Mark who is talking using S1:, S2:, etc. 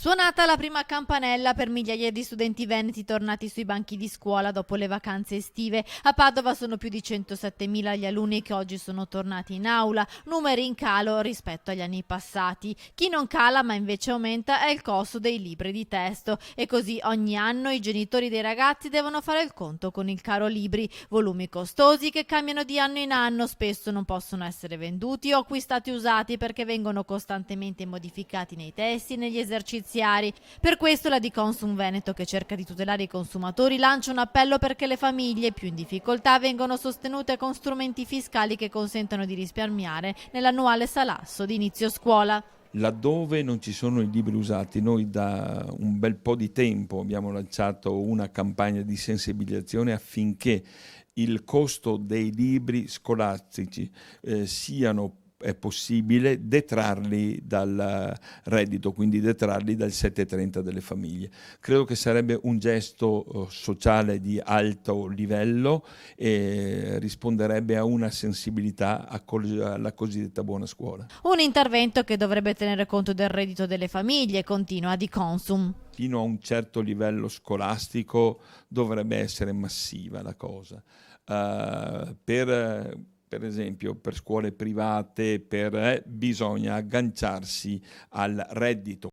S1: Suonata la prima campanella per migliaia di studenti veneti tornati sui banchi di scuola dopo le vacanze estive. A Padova sono più di 107.000 gli alunni che oggi sono tornati in aula, numeri in calo rispetto agli anni passati. Chi non cala ma invece aumenta è il costo dei libri di testo e così ogni anno i genitori dei ragazzi devono fare il conto con il caro libri, volumi costosi che cambiano di anno in anno, spesso non possono essere venduti o acquistati usati perché vengono costantemente modificati nei testi e negli esercizi. Per questo la Di Consum Veneto, che cerca di tutelare i consumatori, lancia un appello perché le famiglie più in difficoltà vengano sostenute con strumenti fiscali che consentano di risparmiare nell'annuale salasso di inizio scuola.
S2: Laddove non ci sono i libri usati, noi da un bel po' di tempo abbiamo lanciato una campagna di sensibilizzazione affinché il costo dei libri scolastici siano è possibile detrarli dal reddito, quindi detrarli dal 730 delle famiglie. Credo che sarebbe un gesto sociale di alto livello e risponderebbe a una sensibilità alla cosiddetta buona scuola.
S1: Un intervento che dovrebbe tenere conto del reddito delle famiglie, continua Di Consum.
S2: Fino a un certo livello scolastico dovrebbe essere massiva la cosa. Per esempio, per scuole private, bisogna agganciarsi al reddito